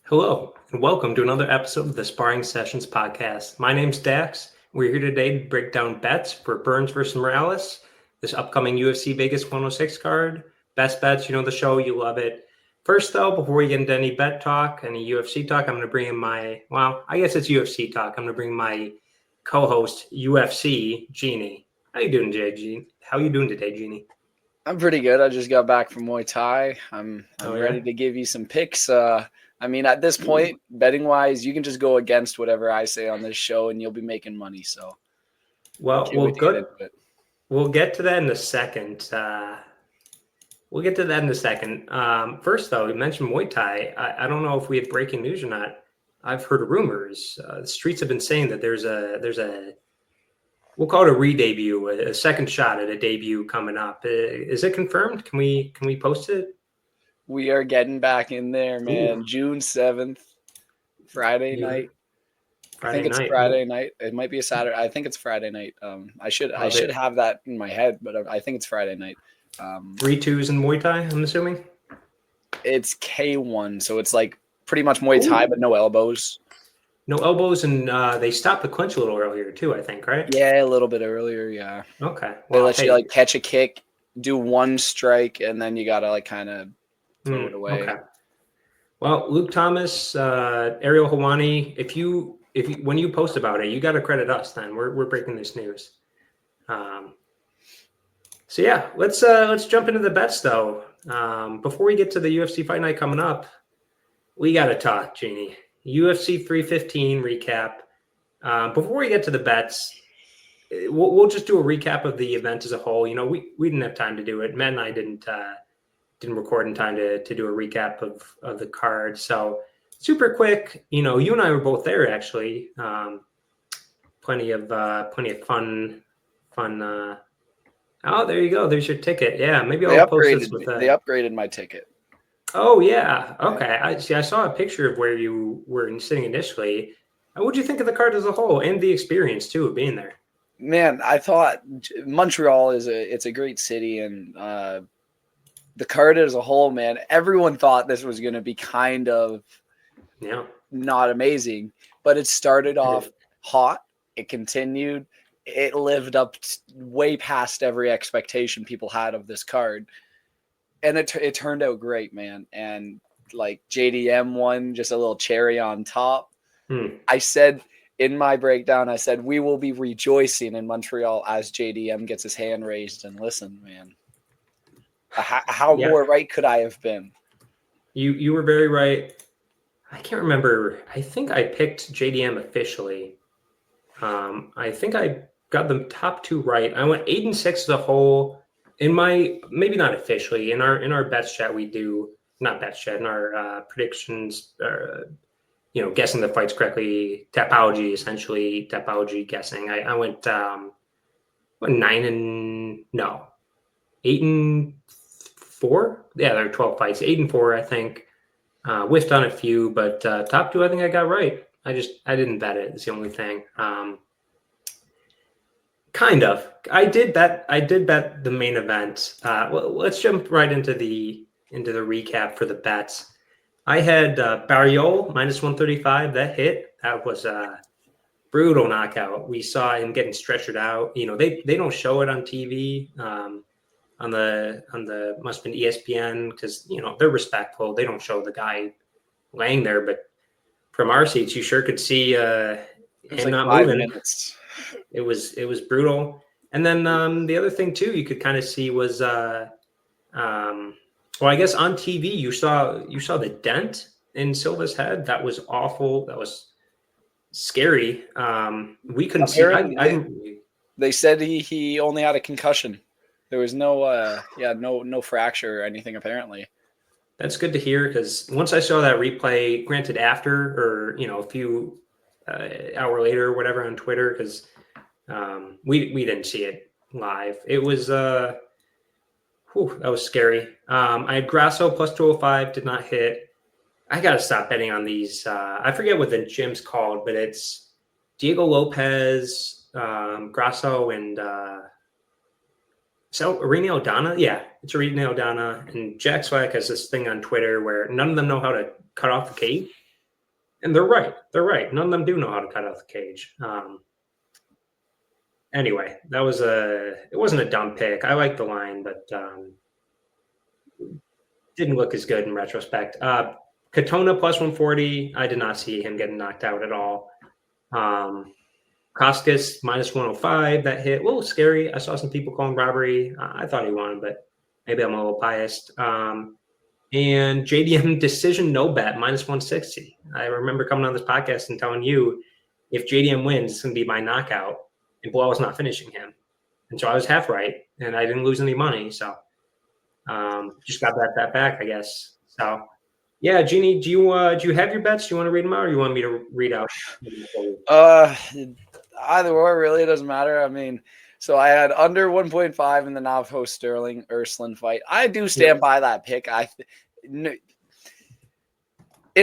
Hello, and welcome to another episode of the Sparring Sessions podcast. My name's Dax. We're here today to break down bets for Burns versus Morales, this upcoming UFC Vegas 106 card. Best bets, you know the show, you love it. First, though, before we get into any bet talk, any UFC talk, I'm going to bring in I guess it's UFC talk. I'm going to bring my co-host, UFC, Jeannie. How you doing today, Jeannie? How you doing today, Jeannie? I'm pretty good. I just got back from Muay Thai. I'm Oh, ready yeah? to give you some picks. At this point, betting wise, you can just go against whatever I say on this show, and you'll be making money. So Well, can't wait to get into it. We'll get to that in a second. First, though, you mentioned Muay Thai. I don't know if we have breaking news or not. I've heard rumors. The streets have been saying that there's a we'll call it a re-debut, a second shot at a debut coming up. Is it confirmed? Can we post it? We are getting back in there, man. Ooh. June 7th, Friday night. I think it's Friday night. It might be a Saturday. I think it's Friday night. I should have that in my head, but I think it's Friday night. 3-2s in Muay Thai, I'm assuming. It's K1, so it's like pretty much Muay Thai, but no elbows. No elbows, and they stopped the clinch a little earlier too, I think, right? Yeah, a little bit earlier, yeah. Okay. They let you like catch a kick, do one strike, and then you gotta like kind of throw it away. Okay. Well, Luke Thomas, Ariel Hawani, if you when you post about it, you got to credit us. Then we're breaking this news. So yeah, let's jump into the bets though. Before we get to the UFC Fight Night coming up, we got to talk, Jeannie. UFC 315 recap. Before we get to the bets, we'll just do a recap of the event as a whole. You know, we didn't have time to do it. Matt and I didn't record in time to do a recap of the card. So super quick, you know, you and I were both there actually. Plenty of fun. Oh, there you go. There's your ticket. Yeah, maybe I'll post this with They upgraded my ticket. Oh yeah. Okay. I saw a picture of where you were sitting initially. What do you think of the card as a whole and the experience too of being there? Man, I thought Montreal it's a great city, and the card as a whole, man, everyone thought this was going to be kind of not amazing, but it started off hot. It continued. It lived up way past every expectation people had of this card. And it turned out great, man. And like JDM won, just a little cherry on top. I said in my breakdown, I said, we will be rejoicing in Montreal as JDM gets his hand raised. And listen, man, how more right could I have been? You were very right. I can't remember. I think I picked JDM officially. I think I got the top two right. I went 8-6 as a whole. In my maybe not officially in our bets chat we do not bets chat in our predictions. Guessing the fights correctly, tapology guessing. I went 8-4. Yeah, there are 12 fights. 8-4, I think. Whiffed on a few, but top two I think I got right. I didn't bet it. It's the only thing. Kind of. I did bet the main event. Well, let's jump right into the recap for the bets. I had Barriol -135. That hit. That was a brutal knockout. We saw him getting stretchered out. You know, they don't show it on TV. On the must have been ESPN because they're respectful. They don't show the guy laying there, but from our seats, you sure could see him like not moving. Minutes. It was brutal. And then the other thing too, you could kind of see was I guess on TV you saw the dent in Silva's head. That was awful. That was scary. We couldn't see. They said he only had a concussion. There was no fracture or anything apparently. That's good to hear because once I saw that replay, granted after or a few hour later or whatever on Twitter, because we didn't see it live. It was that was scary. I had Grasso +205, did not hit. I gotta stop betting on these. I forget what the gym's called, but it's Diego Lopez, Grasso, and Arena Aldana. Yeah, it's Arena Aldana. And Jack Swag has this thing on Twitter where none of them know how to cut off the cage. And they're right. They're right. None of them do know how to cut out the cage. Anyway, it wasn't a dumb pick. I like the line, but didn't look as good in retrospect. Katona plus 140. I did not see him getting knocked out at all. Koskis minus 105. That hit a little scary. I saw some people calling robbery. I thought he won, but maybe I'm a little biased. And JDM decision no bet minus 160. I remember coming on this podcast and telling you if JDM wins, it's going to be my knockout, and Bilal's not finishing him. And so I was half right, and I didn't lose any money. So just got that back, I guess. So yeah, Jeannie, do you have your bets? Do you want to read them out, or you want me to read out? Either or, really, it doesn't matter. I mean, so I had under 1.5 in the Navajo Sterling Ursuline fight. I do stand by that pick. In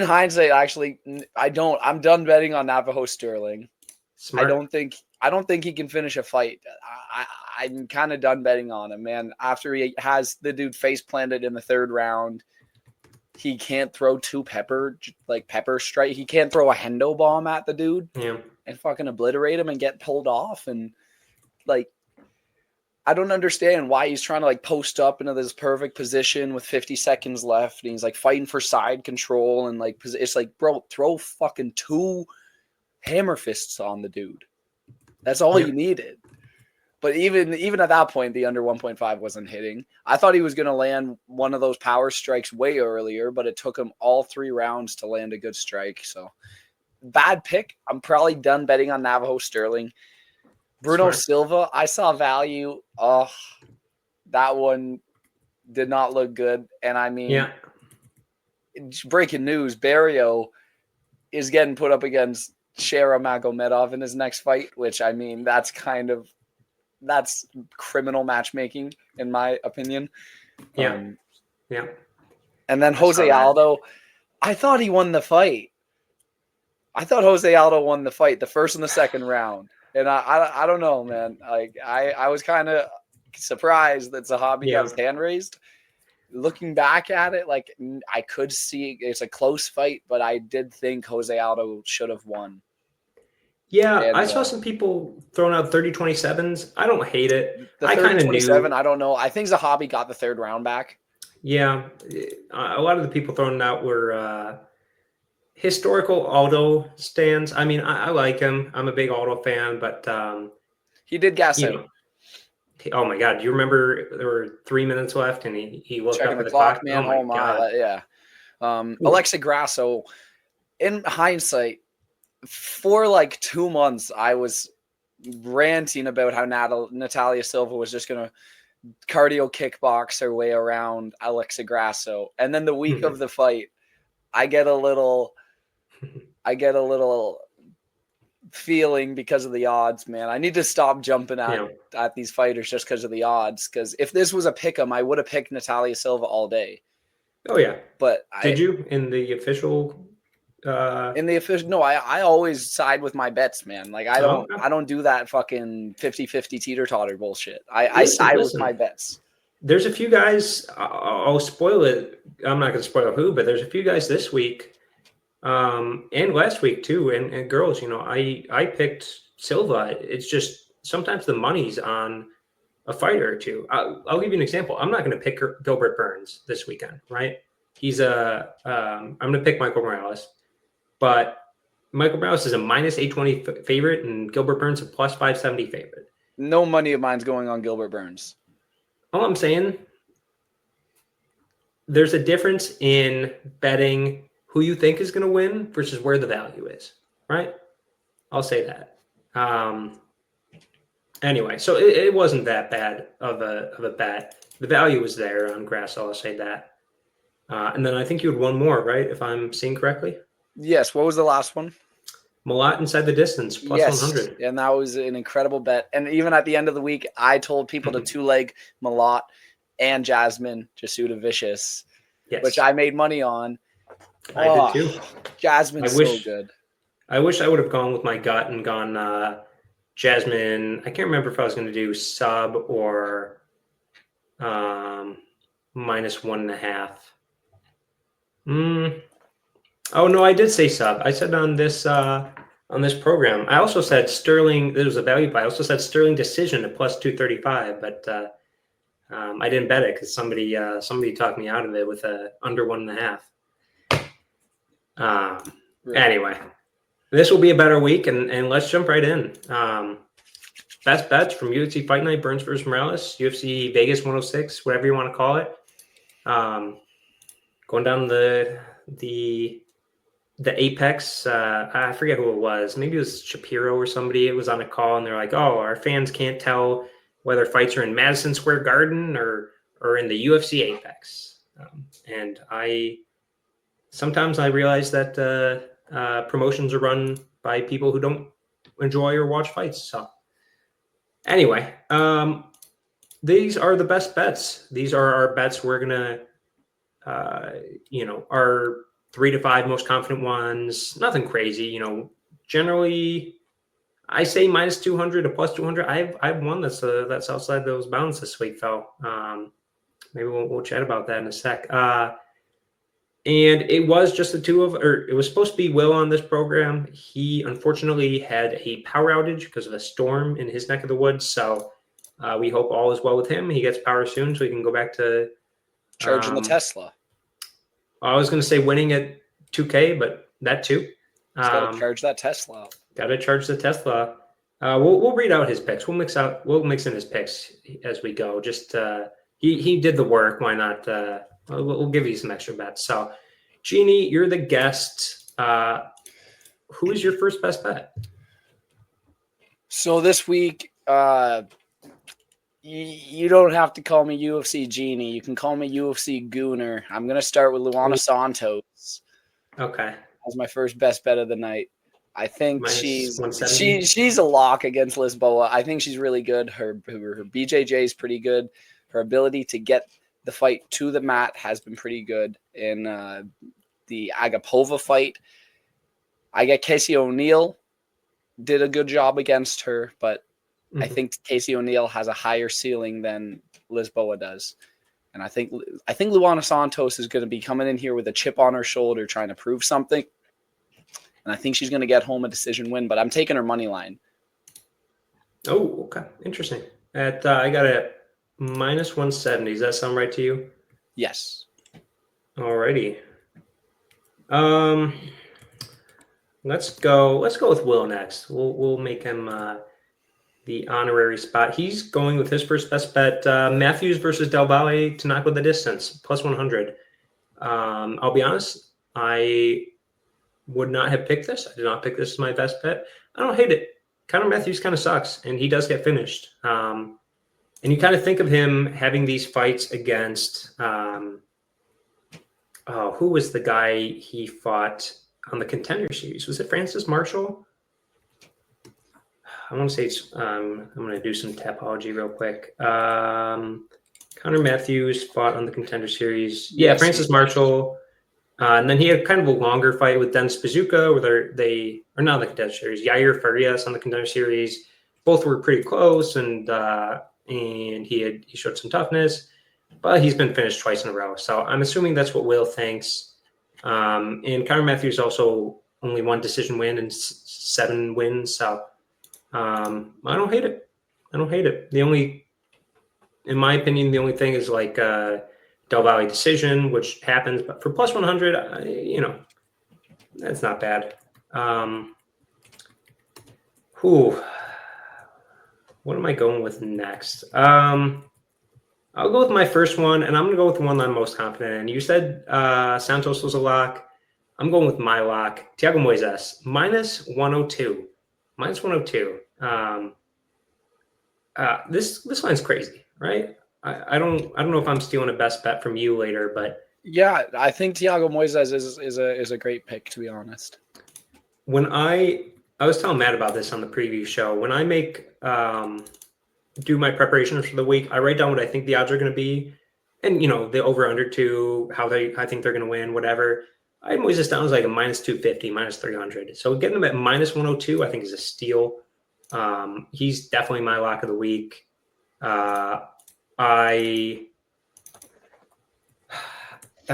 hindsight, actually, I don't. I'm done betting on Navajo Sterling. Smart. I don't think he can finish a fight. I'm kind of done betting on him, man. After he has the dude face planted in the third round, he can't throw two pepper strike. He can't throw a hendo bomb at the dude and fucking obliterate him and get pulled off. And like, I don't understand why he's trying to like post up into this perfect position with 50 seconds left. And he's like fighting for side control and like, it's like, bro, throw fucking two hammer fists on the dude. That's all you needed. But even at that point, the under 1.5 wasn't hitting. I thought he was going to land one of those power strikes way earlier, but it took him all 3 rounds to land a good strike. So bad pick. I'm probably done betting on Navajo Sterling. Bruno Silva, I saw value. Oh, that one did not look good. And I mean, breaking news, Barrio is getting put up against Shara Magomedov in his next fight, which I mean, that's criminal matchmaking in my opinion. And then Jose Aldo, I thought he won the fight. I thought Jose Aldo won the fight, the first and the second round. And I don't know, man. Like I was kind of surprised that Zahabi got his hand raised. Looking back at it, like I could see it's a close fight, but I did think Jose Aldo should have won. Yeah, and I saw some people throwing out 30-27s. I don't hate it. I kind of knew. I don't know. I think Zahabi got the third round back. Yeah, a lot of the people throwing out were historical Aldo stands. I mean, I like him. I'm a big Aldo fan, but he did gas out. Oh my God! Do you remember there were 3 minutes left, and he looked checking up at the clock, man. Oh my God! Yeah. Alexa Grasso. In hindsight, for like 2 months, I was ranting about how Natalia Silva was just gonna cardio kickbox her way around Alexa Grasso, and then the week of the fight, I get a little feeling because of the odds, man. I need to stop jumping at these fighters just because of the odds. Because if this was a pick'em, I would have picked Natalia Silva all day. Oh yeah, but did you in the official? No, I always side with my bets, man. Like I don't do that fucking 50-50 teeter-totter bullshit. I side with my bets. There's a few guys. I'll spoil it. I'm not going to spoil who, but there's a few guys this week. And last week too, and girls, I picked Silva. It's just sometimes the money's on a fighter or two. I'll give you an example. I'm not going to pick Gilbert Burns this weekend, right? I'm going to pick Michael Morales, but Michael Morales is a minus 820 favorite, and Gilbert Burns a plus 570 favorite. No money of mine's going on Gilbert Burns. All I'm saying, there's a difference in betting who you think is going to win versus where the value is, right? I'll say that. Anyway, so it wasn't that bad of a bet. The value was there on Grasso, I'll say that. And then I think you had one more, right? If I'm seeing correctly. Yes. What was the last one? Malat inside the distance, plus 100. And that was an incredible bet. And even at the end of the week, I told people to two-leg Malat and Jasmine Jasudavicius, which I made money on. I did too. Jasmine's so good. I wish I would have gone with my gut and gone Jasmine. I can't remember if I was going to do sub or minus 1.5. Oh no, I did say sub. I said on this program. I also said Sterling. There was a value buy. I also said Sterling decision at plus 235, but I didn't bet it because somebody talked me out of it with a under 1.5. Anyway, this will be a better week, and let's jump right in. Best bets from UFC Fight Night, Burns versus Morales, UFC Vegas 106, whatever you want to call it. Going down the Apex, I forget who it was. Maybe it was Shapiro or somebody. It was on a call, and they're like, "Oh, our fans can't tell whether fights are in Madison Square Garden or in the UFC Apex." And sometimes I realize that promotions are run by people who don't enjoy or watch fights. So anyway, these are the best bets. These are our bets. We're gonna, our 3 to 5 most confident ones. Nothing crazy, Generally, I say minus 200 to plus 200. I've won that's outside those bounds this week, though. Maybe we'll chat about that in a sec. And it was just the two or it was supposed to be Will on this program. He unfortunately had a power outage because of a storm in his neck of the woods. So we hope all is well with him. He gets power soon, so he can go back to charging the Tesla. I was going to say winning at 2K, but that too. Got to charge that Tesla. Got to charge the Tesla. We'll read out his picks. We'll mix in his picks as we go. Just he did the work. Why not? We'll give you some extra bets. So, Jeannie, you're the guest. Who is your first best bet? So this week, you don't have to call me UFC Genie. You can call me UFC Gooner. I'm going to start with Luana Santos. Okay. As my first best bet of the night. I think she's a lock against Lisboa. I think she's really good. Her BJJ is pretty good. Her ability to get the fight to the mat has been pretty good. In the Agapova fight, I get Casey O'Neill did a good job against her, but I think Casey O'Neill has a higher ceiling than Lisboa does. And I think Luana Santos is going to be coming in here with a chip on her shoulder trying to prove something. And I think she's going to get home a decision win, but I'm taking her money line. Oh, okay. Interesting. I got it minus 170. Does that sound right to you? Yes. Alrighty. Let's go with Will next. We'll make him the honorary spot. He's going with his first best bet, Matthews versus Del Valle to knock with the distance, plus 100. I'll be honest, I would not have picked this. I did not pick this as my best bet. I don't hate it. Conor Matthews kind of sucks, and he does get finished. And you kind of think of him having these fights against who was the guy he fought on the Contender Series? Was it Francis Marshall? I want to say it's I'm going to do some tapology real quick. Conor Matthews fought on the Contender Series. Yeah, yes. Francis Marshall. And then he had kind of a longer fight with Dennis Bazooka, where they are not on the Contender Series. Yair Farias on the Contender Series. Both were pretty close, and he showed some toughness, but he's been finished twice in a row. So I'm assuming that's what Will thinks. And Conor Matthews also only one decision win and 7 wins. So I don't hate it. In my opinion, the only thing is like Del Valle decision, which happens, but for plus 100, that's not bad. What am I going with next? I'll go with my first one, and I'm going to go with the one that I'm most confident in. You said Santos was a lock. I'm going with my lock, Thiago Moises, minus 102. Minus 102. This line's crazy, right? I don't know if I'm stealing a best bet from you later, but yeah, I think Thiago Moises is a great pick, to be honest. When I was telling Matt about this on the preview show, when I make do my preparations for the week, I write down what I think the odds are going to be, and the over under to how I think they're going to win, whatever. I had Moises down as like a minus 250, minus 300. So getting them at minus 102, I think is a steal. He's definitely my lock of the week. I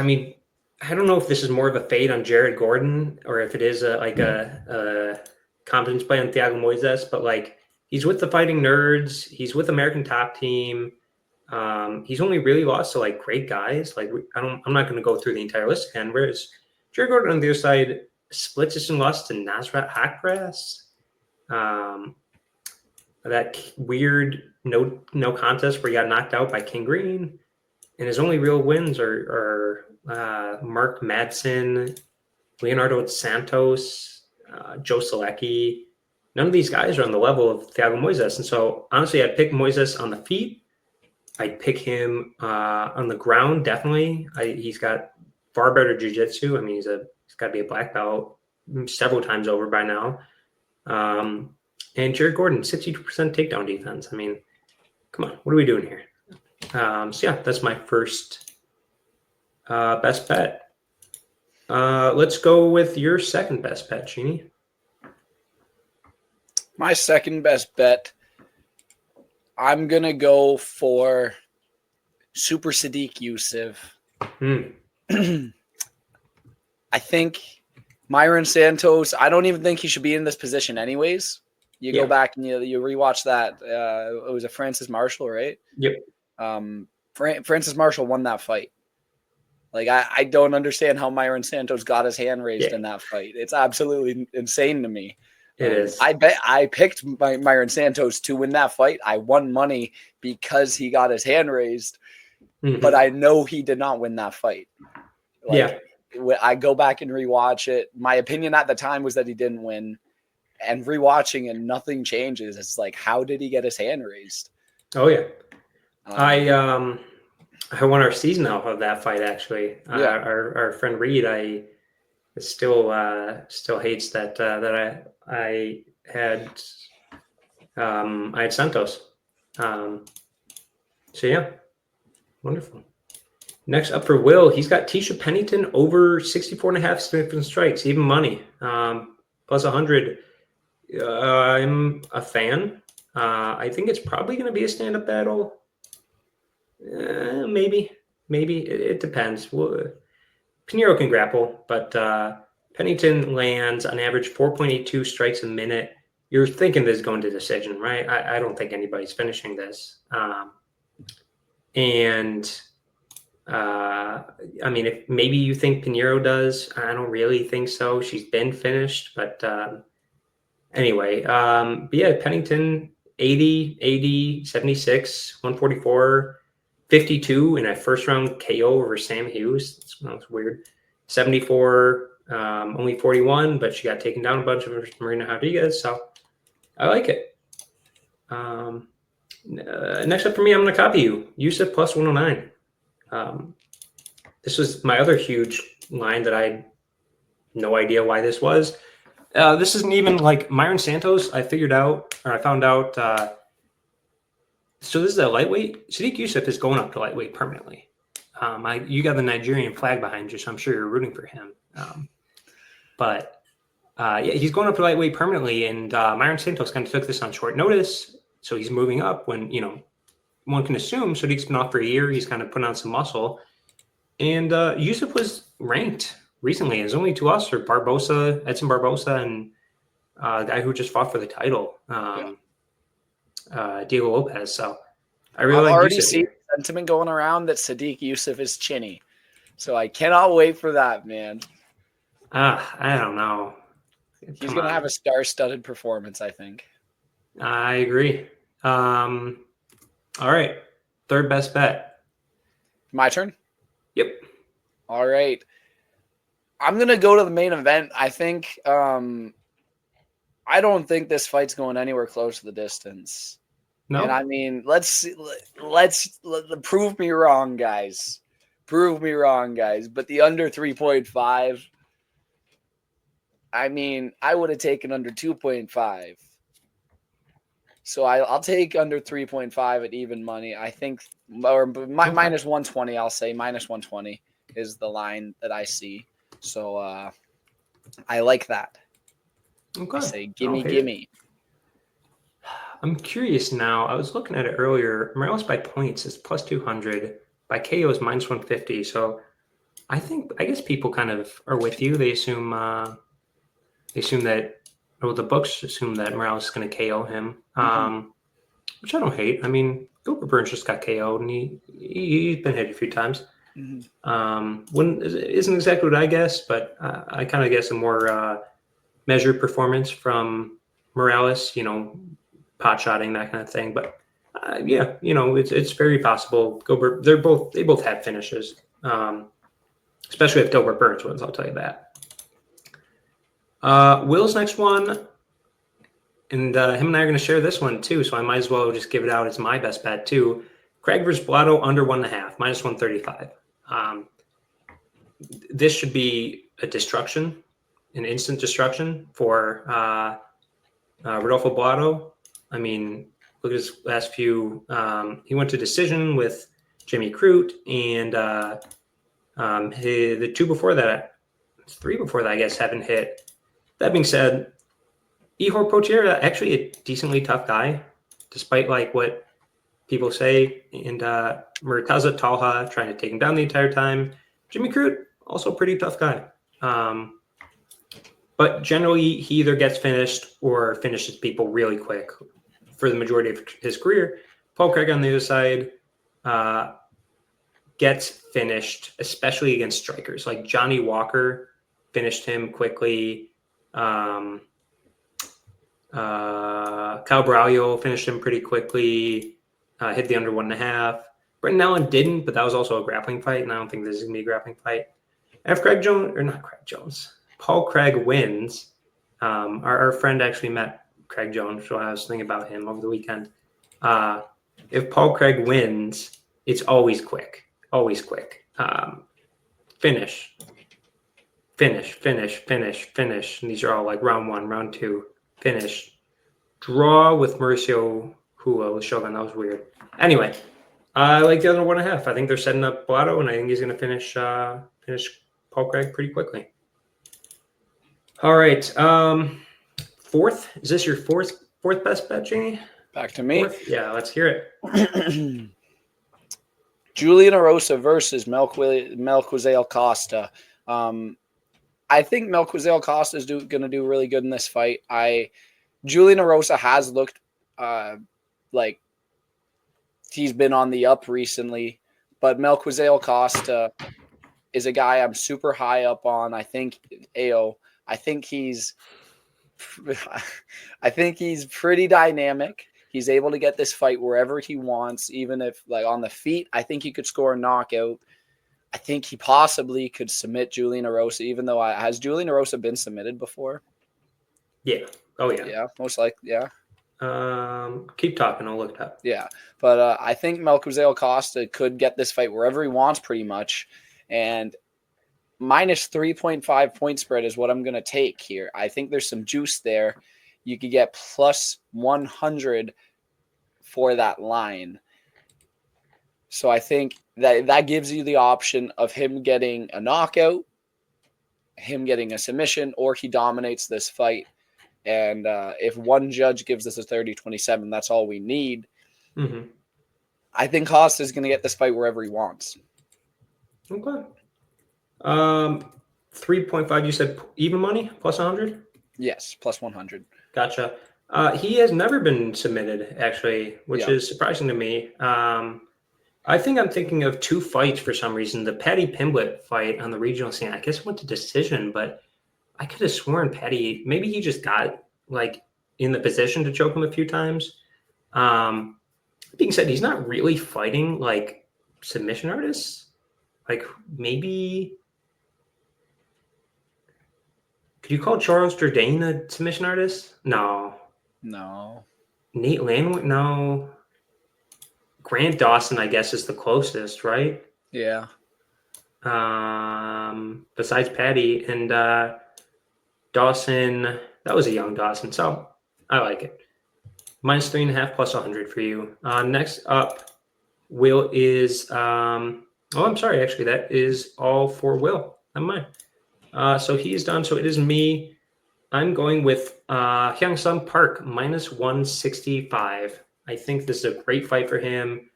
mean, I don't know if this is more of a fade on Jared Gordon or if it is a confidence play on Thiago Moises, but like he's with the Fighting Nerds, he's with American Top Team. He's only really lost to like great guys. Like I'm not going to go through the entire list again. Whereas Jared Gordon on the other side splits his and lost to Nasrat Hakparas. That weird no contest where he got knocked out by King Green, and his only real wins are Mark Madsen, Leonardo Santos, Joe Selecki. None of these guys are on the level of Thiago Moises, and so honestly, I'd pick Moises on the feet. I'd pick him on the ground, definitely. He's got far better jiu-jitsu. I mean, he's got to be a black belt several times over by now. And Jared Gordon, 62% takedown defense. I mean, come on, what are we doing here? So yeah, that's my first best bet. Let's go with your second best bet, Sheeny. My second best bet, I'm going to go for Super Sadiq Youssef. I think Myron Santos, I don't even think he should be in this position anyways. You go back and you rewatch that. It was a Francis Marshall, right? Yep. Francis Marshall won that fight. Like, I don't understand how Myron Santos got his hand raised in that fight. It's absolutely insane to me. It is. I picked Myron Santos to win that fight. I won money because he got his hand raised, but I know he did not win that fight. I go back and rewatch it. My opinion at the time was that he didn't win, and rewatching and nothing changes. It's like, how did he get his hand raised? Oh yeah. I won our season off of that fight, actually. Our friend Reed, still hates that I had Santos. So yeah, wonderful. Next up for Will, he's got Tisha Pennington over 64.5 significant strikes, even money, plus 100. I'm a fan. I think it's probably going to be a stand-up battle. Maybe it depends. Pinheiro can grapple, but Pennington lands on average 4.82 strikes a minute. You're thinking this is going to decision, right? I don't think anybody's finishing this. I mean, if maybe you think Pinheiro does, I don't really think so. She's been finished, but anyway, but yeah, Pennington 80, 76, 144. 52 in a first round KO over Sam Hughes. That's weird. 74, only 41, but she got taken down a bunch of Marina Rodriguez. So I like it. Next up for me, I'm going to copy you. Youssef plus 109. This was my other huge line that I had no idea why this was. This isn't even like Myron Santos. I found out. So this is a lightweight. Sadiq Youssef is going up to lightweight permanently. You got the Nigerian flag behind you, so I'm sure you're rooting for him. Yeah, he's going up to lightweight permanently, and Myron Santos kind of took this on short notice, so he's moving up when, one can assume Sadiq's been off for a year. He's kind of putting on some muscle. And Youssef was ranked recently. There's only two losses for Edson Barbosa, and the guy who just fought for the title. Diego Lopez. So I really already see sentiment going around that Sadiq Youssef is chinny. So I cannot wait for that, man. I don't know. He's going to have a star-studded performance, I think. I agree. All right. Third best bet. My turn? Yep. All right. I'm going to go to the main event. I think I don't think this fight's going anywhere close to the distance. No. And I mean, let's prove me wrong, guys. Prove me wrong, guys. But the under 3.5, I mean, I would have taken under 2.5. So I'll take under 3.5 at even money. I think, or minus 120, I'll say minus 120 is the line that I see. So I like that. Okay. I say, gimme. I'm curious now. I was looking at it earlier. Morales by points is plus 200. By KO is minus 150. So I guess people kind of are with you. They assume that, well, the books assume that Morales is going to KO him, which I don't hate. I mean, Gilbert Burns just got KO'd, and he's been hit a few times. Isn't exactly what I guess, but I kind of guess a more measured performance from Morales. Pot shotting, that kind of thing. But yeah, it's very possible. Gilbert, they both have finishes, especially if Gilbert Burns wins. I'll tell you that. Will's next one, and him and I are going to share this one too, so I might as well just give it out as my best bet too. Craig versus Blotto under 1.5, minus 135. This should be an instant destruction for Rodolfo Blotto. I mean, look at his last few. He went to decision with Jimmy Crute, and the three before that, I guess, haven't hit. That being said, Ihor Potierra, actually a decently tough guy, despite like what people say. And Murtaza Talha trying to take him down the entire time. Jimmy Crute, also a pretty tough guy. But generally, he either gets finished or finishes people really quick for the majority of his career. Paul Craig on the other side gets finished, especially against strikers. Like Johnny Walker finished him quickly. Kyle Braulio finished him pretty quickly, hit the under 1.5. Brenton Allen didn't, but that was also a grappling fight, and I don't think this is going to be a grappling fight. If Paul Craig wins, our friend actually met Craig Jones, so I was thinking about him over the weekend. If Paul Craig wins, it's always quick. Finish. And these are all like round 1, round 2, finish. Draw with Mauricio Hulo, Shogun. That was weird. Anyway, I like the other 1.5. I think they're setting up Blotto, and I think he's going to finish Paul Craig pretty quickly. All right. Fourth. Is this your fourth best bet, Jamie? Back to me. Fourth? Yeah, let's hear it. Julian Erosa versus Melquizael Costa. I think Melquizael Costa is going to do really good in this fight. Julian Erosa has looked like he's been on the up recently, but Melquizael Costa is a guy I'm super high up on. I think he's pretty dynamic. He's able to get this fight wherever he wants, even if like on the feet. I think he could score a knockout. I think he possibly could submit Julian Erosa, even though has Julian Erosa been submitted before? Yeah. Oh, yeah. Yeah, most likely, yeah. Keep talking. I'll look it up. Yeah, but I think Melquizael Costa could get this fight wherever he wants pretty much. And minus 3.5 point spread is what I'm going to take here. I think there's some juice there. You could get plus 100 for that line. So I think that gives you the option of him getting a knockout, him getting a submission, or he dominates this fight. And if one judge gives us a 30-27, that's all we need. Mm-hmm. I think Costa is going to get this fight wherever he wants. Okay. 3.5, you said even money, plus 100? Yes, plus 100. Gotcha. He has never been submitted, actually, which is surprising to me. I think I'm thinking of two fights for some reason. The Paddy Pimblett fight on the regional scene, I guess it went to decision, but I could have sworn Paddy, maybe he just got like in the position to choke him a few times. Being said, he's not really fighting like submission artists. Like maybe, could you call Charles Jourdain a submission artist? No. Nate Landwehr? No. Grant Dawson, I guess, is the closest, right? Yeah. Besides Paddy and Dawson, that was a young Dawson, so I like it. Minus 3.5 plus 100 for you. Next up, Will is I'm sorry, actually, that is all for Will. Never mind. So he is done. So it is me. I'm going with Hyung Sung Park minus 165. I think this is a great fight for him.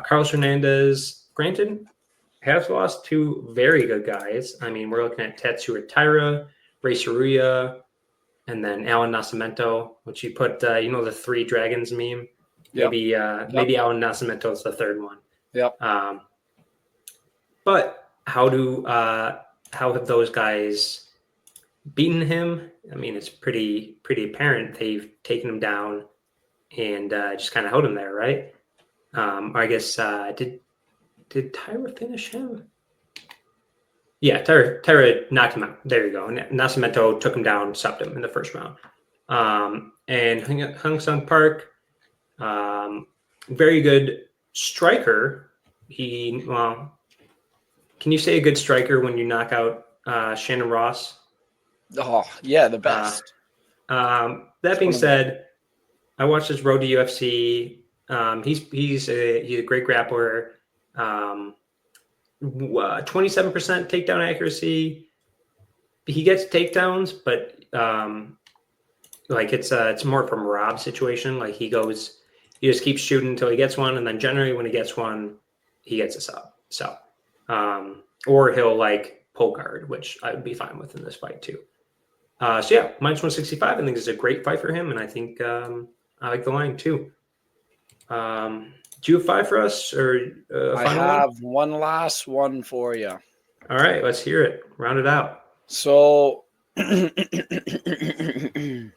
Carlos Hernandez, granted, has lost two very good guys. I mean, we're looking at Tatsuro Taira, Ray Saruya, and then Alan Nascimento, which you put, the three dragons meme. Yep. Maybe Alan Nascimento is the third one. Yep. But how have those guys beaten him? I mean, it's pretty apparent. They've taken him down and just kind of held him there, right? I guess did Tyra finish him? Yeah, Tyra knocked him out. There you go. Nascimento took him down, supped him in the first round. And Hung Sung Park, very good striker. Can you say a good striker when you knock out Shannon Ross? Oh, yeah, the best. That being said, I watched his road to UFC. He's a great grappler. 27% takedown accuracy. He gets takedowns, but it's more from a Rob situation. Like he just keeps shooting until he gets one, and then generally when he gets one, he gets a sub. So, or he'll like pull guard, which I would be fine with in this fight too. So yeah, minus 165. I think is a great fight for him, and I think I like the line too. Do you have five for us, or I have one last one for you. All right, let's hear it. Round it out. So, Nursultan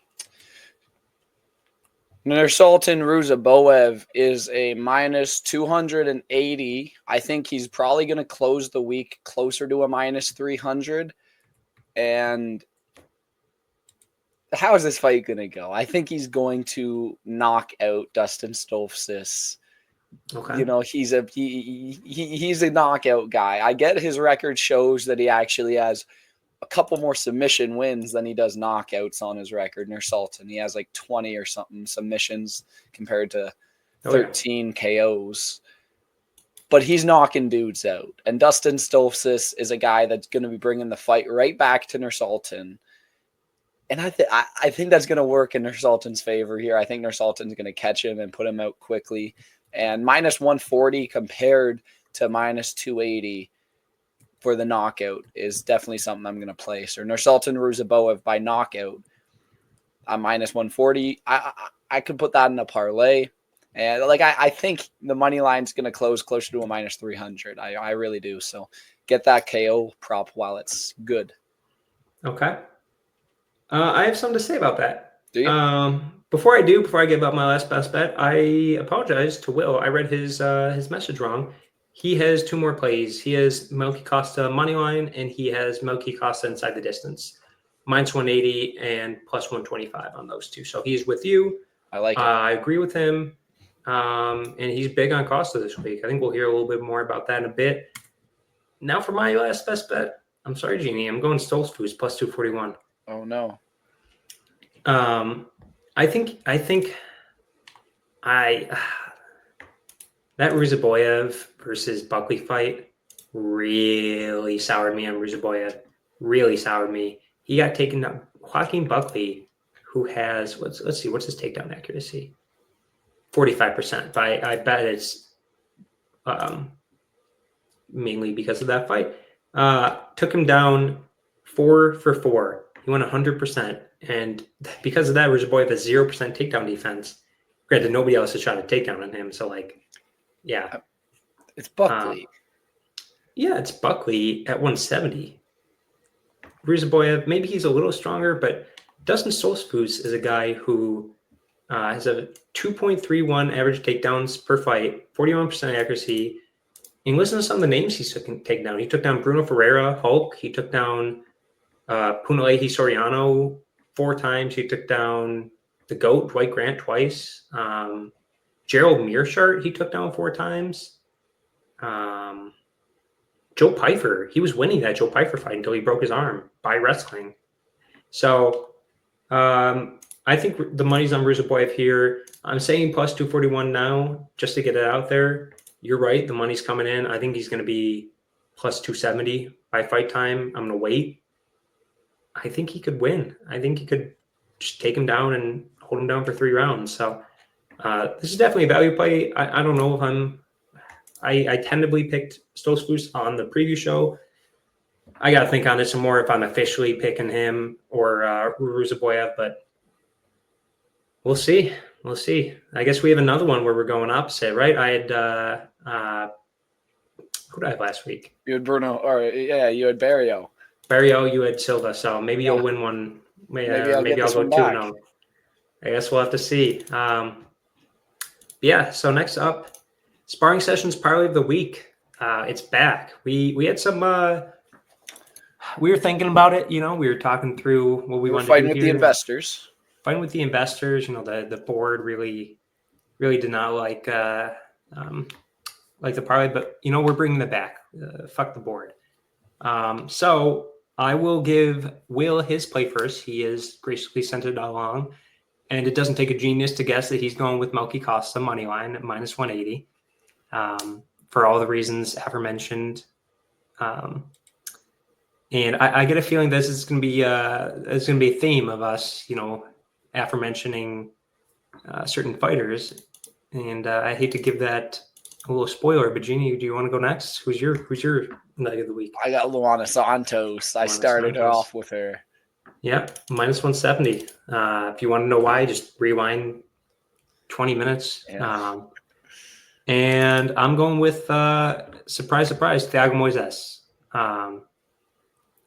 Ruzaboev is a minus 280. I think he's probably going to close the week closer to a minus 300. And how is this fight going to go? I think he's going to knock out Dustin Stoltzfus. Okay. You know, he's a knockout guy. I get his record shows that he actually has a couple more submission wins than he does knockouts on his record. Nursultan, he has like 20 or something submissions compared to 13 KOs. But he's knocking dudes out. And Dustin Stoltzfus is a guy that's going to be bringing the fight right back to Nursultan. And I think that's going to work in Nursultan's favor here. I think Nursultan's going to catch him and put him out quickly. And minus 140 compared to minus 280 for the knockout is definitely something I'm going to place. Or Nursultan Ruzaboev by knockout on minus 140. I could put that in a parlay. And I think the money line's going to close closer to a minus 300. I really do. So get that KO prop while it's good. Okay. I have something to say about that. Do you? Before I give up my last best bet, I apologize to Will. I read his message wrong. He has two more plays. He has Melky Costa money line, and he has Melky Costa inside the distance. Minus 180 and plus 125 on those two. So he's with you. I like it. I agree with him. And he's big on Costa this week. I think we'll hear a little bit more about that in a bit. Now for my last best bet. I'm sorry, Jeannie. I'm going Stoltzfus plus 241. Oh no. I think that Ruzaboev versus Buckley fight really soured me on Ruzaboev. Really soured me. He got taken down. Joaquin Buckley, who has let's see, what's his takedown accuracy? 45%. But I bet it's mainly because of that fight. Took him down 4 for 4. He went 100%. And because of that, Ruzaboev has 0% takedown defense. Granted, nobody else has shot a takedown on him. So, yeah. It's Buckley. Yeah, it's Buckley at 170. Ruzaboev, maybe he's a little stronger, but Dustin Stoltzfus is a guy who has a 2.31 average takedowns per fight, 41% accuracy. And listen to some of the names he's taken down. He took down Bruno Ferreira, Hulk. He took down Punalehi Soriano 4 times. He took down the GOAT, Dwight Grant, twice. Gerald Mearshart, he took down 4 times. Joe Pyfer, he was winning that Joe Pyfer fight until he broke his arm by wrestling. So I think the money's on Ruzaboev here. I'm saying plus 241 now just to get it out there. You're right. The money's coming in. I think he's going to be plus 270 by fight time. I'm going to wait. I think he could win. I think he could just take him down and hold him down for 3 rounds. So this is definitely a value play. I don't know if I'm I tentatively picked Stoltzfus on the preview show. I got to think on it some more if I'm officially picking him or Ruzaboyev, but we'll see. We'll see. I guess we have another one where we're going opposite, right? I had who did I have last week? You had Bruno, or you had Barrio. Barrio, you had Silva. So maybe you'll win one. Maybe I'll go 2-0. I guess we'll have to see. Yeah. So next up, Sparring Sessions Parlay of the Week. It's back. We had some. We were thinking about it. We were talking through what we wanted to do fighting with the investors. Fighting with the investors. The board really did not like the parlay, but we're bringing it back. Fuck the board. So I will give Will his play first. He has graciously sent it along, and it doesn't take a genius to guess that he's going with Melky Costa money line at -180 for all the reasons aforementioned. And I get a feeling this is going to be a theme of us, aforementioning certain fighters. And I hate to give that a little spoiler, but Jeannie, do you want to go next? Who's your night of the week? I got Luana Santos. I started off with her. Yeah, -170. If you want to know why, just rewind 20 minutes. Yeah. And I'm going with surprise, Thiago Moises.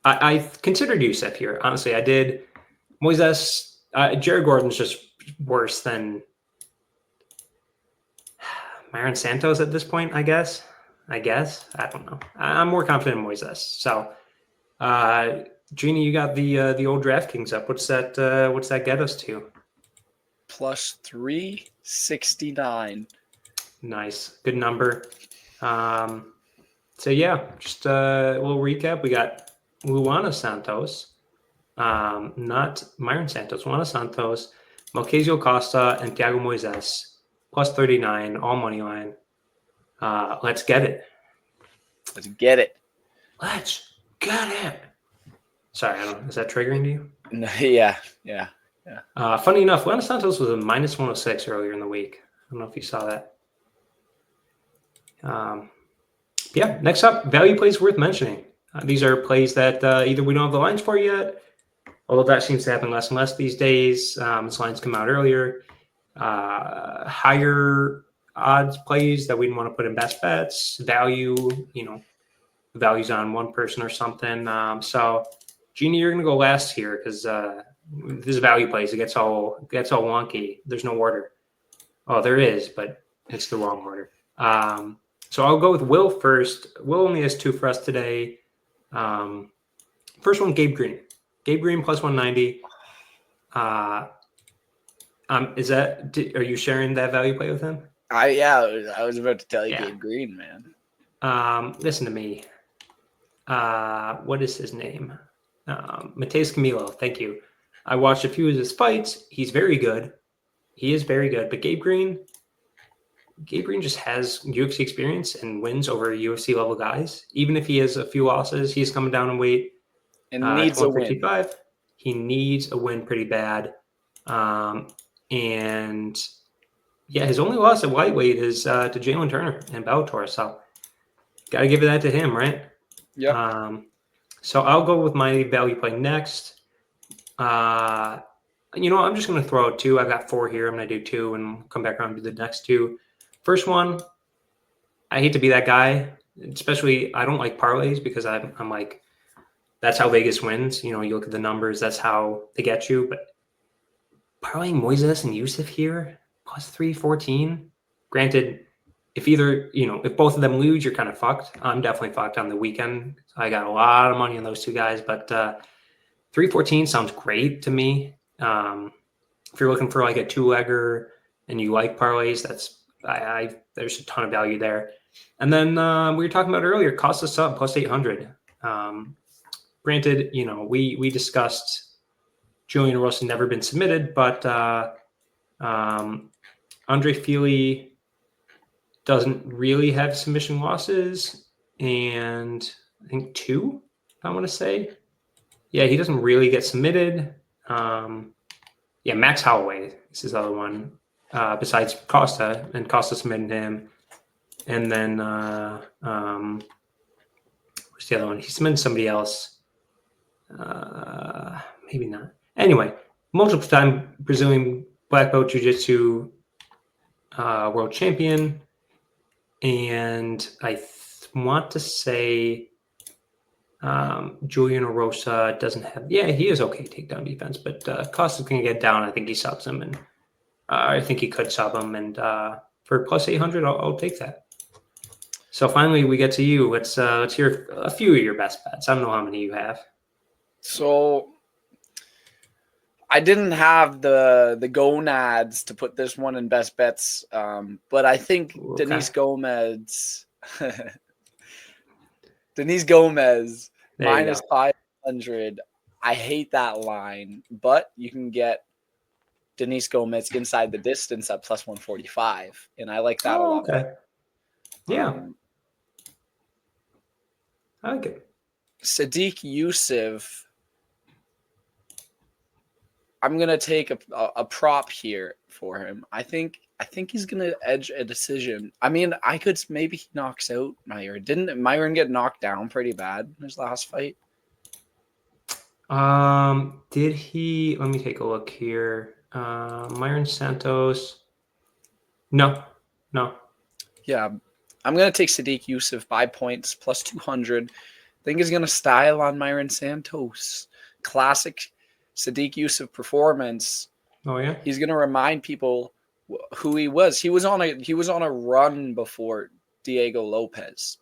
I considered Youssef here. Honestly, I did. Moises, Jared Gordon's just worse than Myron Santos at this point, I guess. I don't know. I'm more confident in Moises. So, Jeannie, you got the old DraftKings up. What's that get us to? +369. Nice. Good number. So yeah, just a little recap. We got Luana Santos, not Myron Santos, Luana Santos, Melchizio Costa, and Thiago Moises, +39, all money line. Let's get it. Let's get it. Sorry, I don't know. Is that triggering to you? No, yeah. Funny enough, Luana Santos was a -106 earlier in the week. I don't know if you saw that. Yeah, next up, value plays worth mentioning. These are plays that either we don't have the lines for yet, although that seems to happen less and less these days. As lines come out earlier. Higher odds plays that we didn't want to put in best bets, value, values on one person or something. So, Jeannie, you're going to go last here because this is value plays. It gets all wonky. There's no order. Oh, there is, but it's the wrong order. So I'll go with Will first. Will only has 2 for us today. First one, Gabe Green. Gabe Green +190. Are you sharing that value play with him? I was about to tell you, Gabe Green, man. Listen to me. What is his name? Mateus Camilo. Thank you. I watched a few of his fights. He's very good. He is very good. But Gabe Green just has UFC experience and wins over UFC level guys. Even if he has a few losses, he's coming down in weight. And needs a win. He needs a win pretty bad. And yeah, his only loss at lightweight is to Jalen Turner and Bellator. So got to give that to him, right? Yeah. So I'll go with my value play next. I'm just going to throw out 2. I've got 4 here. I'm going to do 2 and come back around to the next 2. First one, I hate to be that guy, especially I don't like parlays because I'm like, that's how Vegas wins. You look at the numbers, that's how they get you. But parlaying Moises and Youssef here, +314. Granted, if both of them lose, you're kind of fucked. I'm definitely fucked on the weekend. I got a lot of money on those 2 guys, but 314 sounds great to me. If you're looking for like a 2-legger and you like parlays, there's a ton of value there. And then we were talking about earlier, Costa sub +800. Granted, we discussed Julian Ross had never been submitted, but Andre Fili doesn't really have submission losses, and I think 2, I want to say. Yeah, he doesn't really get submitted. Max Holloway is his other one, besides Costa, and Costa submitted him. And then what's the other one? He submitted somebody else. Maybe not. Anyway, multiple time Brazilian black belt jiu-jitsu world champion. And I want to say Julian Orosa doesn't have. Yeah, he is okay takedown defense, but Costa's going to get down. I think he subs him, and I think he could sub him. And for plus 800, I'll take that. So finally, we get to you. Let's hear a few of your best bets. I don't know how many you have. So I didn't have the gonads to put this one in best bets, but I think Okay. Denise Gomez minus 500. I hate that line, but you can get Denise Gomez inside the distance at plus 145, and I like that a lot. Okay. Yeah. I like it. Sadiq Youssef. I'm gonna take a prop here for him. I think he's gonna edge a decision. I mean, maybe he knocks out Myron. Didn't Myron get knocked down pretty bad in his last fight? Did he? Let me take a look here. Myron Santos. No. Yeah, I'm gonna take Sadiq Youssef 5 points plus 200. I think he's gonna style on Myron Santos. Classic Sadiq Youssef performance. Oh yeah. He's gonna remind people who he was. He was on a run before Diego Lopez,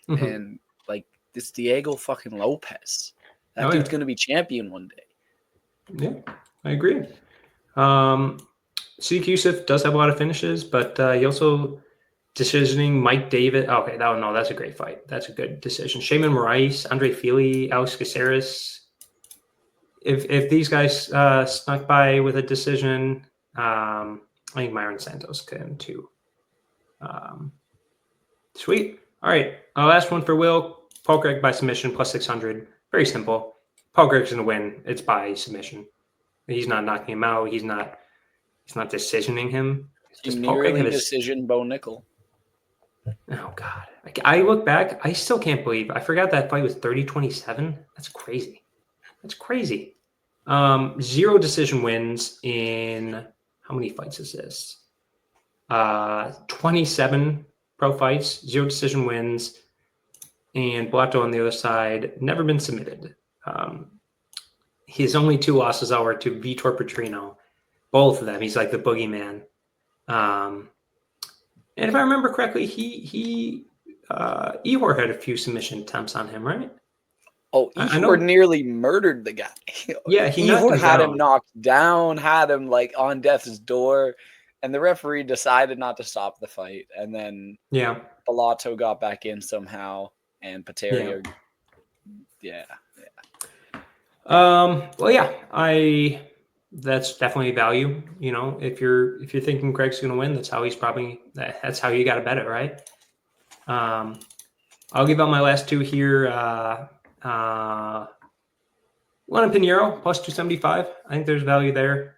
and like this Diego fucking Lopez, that dude's gonna be champion one day. Yeah, I agree. Sadiq Youssef does have a lot of finishes, but he also decisioning Mike David. Okay, that's a great fight. That's a good decision. Shaman Moraes, Andre Fili, Alex Caceres. If these guys snuck by with a decision, I think Myron Santos can too. Sweet. All right. Last one for Will. Paul Craig by submission plus 600. Very simple. Paul Craig's going to win. It's by submission. He's not knocking him out. He's not decisioning him. He nearly decision Bo Nickel. Oh, God. I look back. I still can't believe. I forgot that fight was 30-27. That's crazy. 0 decision wins in how many fights is this? 27 pro fights, 0 decision wins, and Blato on the other side, never been submitted. His only 2 losses are to Vitor Petrino. Both of them, he's like the boogeyman. And if I remember correctly, Ihor had a few submission attempts on him, right? Oh, Ihor nearly murdered the guy. Yeah, Ihor had him knocked down, had him like on death's door, and the referee decided not to stop the fight. And then Bellato got back in somehow, and Paterio. Yeah. That's definitely value. You know, if you're thinking Craig's going to win, that's how you got to bet it, right? I'll give out my last 2 here. Juan Pinheiro plus 275. I think there's value there.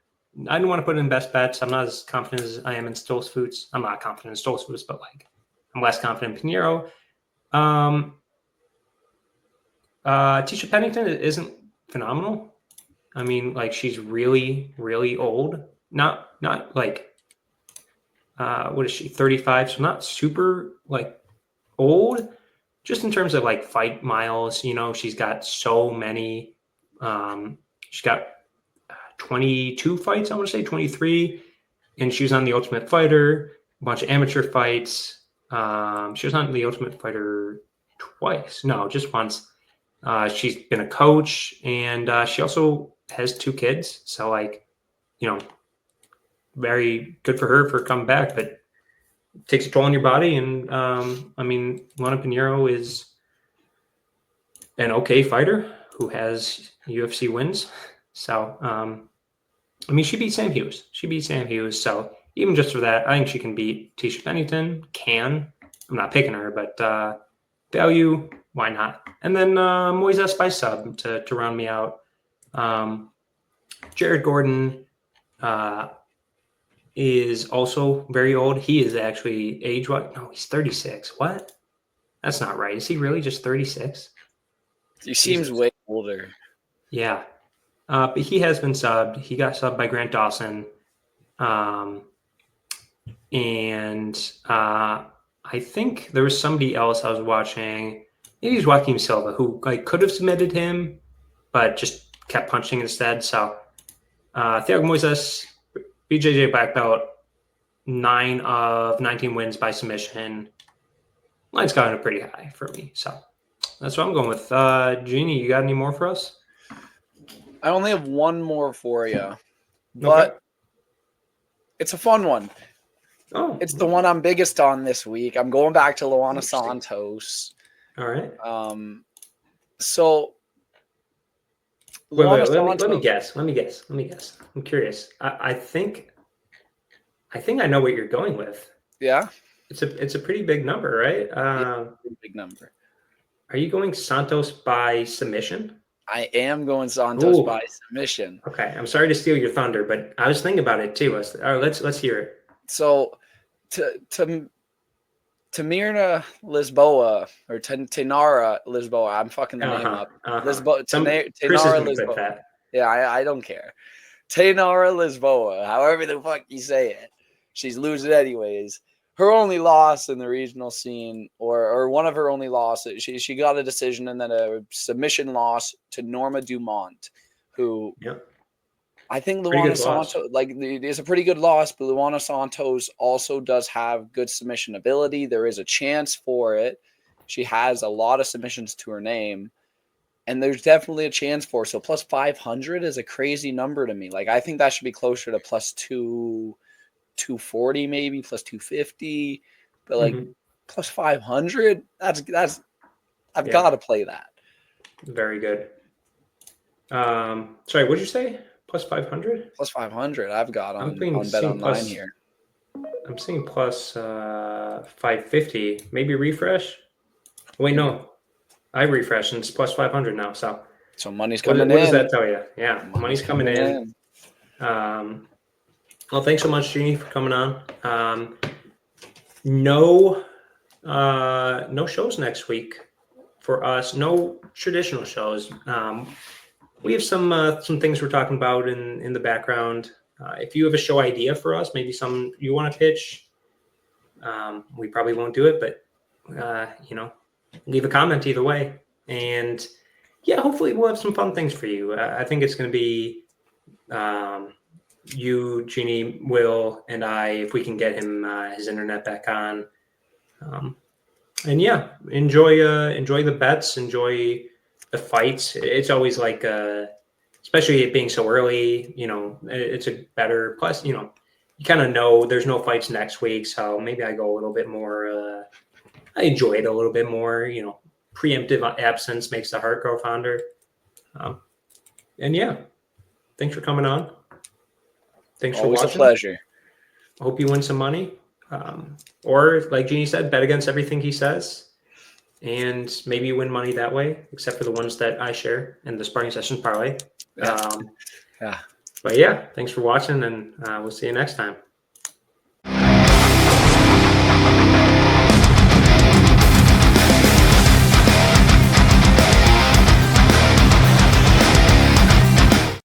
I don't want to put in best bets. I'm not as confident as I am in Stoltzfus. I'm not confident in Stoltzfus, but like I'm less confident in Pinheiro. Tisha Pennington isn't phenomenal. I mean, like she's really, really old. Not like what is she? 35. So not super like old. Just in terms of like fight miles, you know, she's got so many. She's got 22 fights, I want to say 23, and she was on The Ultimate Fighter, a bunch of amateur fights. She was on The Ultimate Fighter twice. No, just once. She's been a coach, and she also has 2 kids. So, like, you know, very good for her for coming back, but it takes a toll on your body. And, I mean, Lana Pinheiro is an okay fighter who has UFC wins. So, I mean, she beat Sam Hughes. So even just for that, I think she can beat Tisha Pennington. I'm not picking her, but value, why not? And then Moises by sub to round me out. Jared Gordon, is also very old. He is actually age-wise. No, he's 36. What? That's not right. Is he really just 36? He seems way older. Yeah. But he has been subbed. He got subbed by Grant Dawson. I think there was somebody else I was watching. Maybe it was Joaquim Silva, who could have submitted him, but just kept punching instead. So Thiago Moises, BJJ black belt, 9 of 19 wins by submission. Line's gotten pretty high for me. So that's what I'm going with. Jeannie, you got any more for us? I only have one more for you, but it's a fun one. Oh, it's the one I'm biggest on this week. I'm going back to Luana Santos. All right. So wait, let me guess. I'm curious. I think I know what you're going with. Yeah. It's a pretty big number, right? Pretty big number. Are you going Santos by submission? I am going Santos by submission. Okay, I'm sorry to steal your thunder, but I was thinking about it too. All right, let's hear it. So, Tamirna Lisboa or Tainara Lisboa. I'm fucking the name up. Tainara Lisboa. Yeah, I don't care. Tainara Lisboa. However the fuck you say it, she's losing anyways. Her only loss in the regional scene, or one of her only losses, she got a decision and then a submission loss to Norma Dumont, who I think Luana Santos, it's a pretty good loss, but Luana Santos also does have good submission ability. There is a chance for it. She has a lot of submissions to her name, and there's definitely a chance for it. So plus 500 is a crazy number to me. I think that should be closer to plus 240 maybe, plus 250, but plus 500, that's I've got to play that. Very good. Sorry, what did you say? Plus 500? Plus 500 I've got on Bet Online here. I'm seeing plus 550. Maybe refresh. Wait, no, I refresh and it's plus 500 now. So money's coming in. What does that tell you? Yeah, money's coming in. Well, thanks so much, Jeannie, for coming on. No shows next week for us. No traditional shows. We have some things we're talking about in the background. If you have a show idea for us, maybe some you want to pitch, we probably won't do it, but leave a comment either way. And yeah, hopefully we'll have some fun things for you. I think it's going to be you, Jeannie, Will, and I, if we can get him his internet back on. And yeah, enjoy the bets, enjoy the fights. It's always especially it being so early, it's a better, plus, you kind of know there's no fights next week. So maybe I go a little bit more, I enjoy it a little bit more, preemptive absence makes the heart grow fonder. And yeah, thanks for coming on. Thanks for watching. Always a pleasure. I hope you win some money. Or like Jeannie said, bet against everything he says. And maybe you win money that way, except for the ones that I share in the Sparring Session Parlay. Yeah. But yeah, thanks for watching, and we'll see you next time.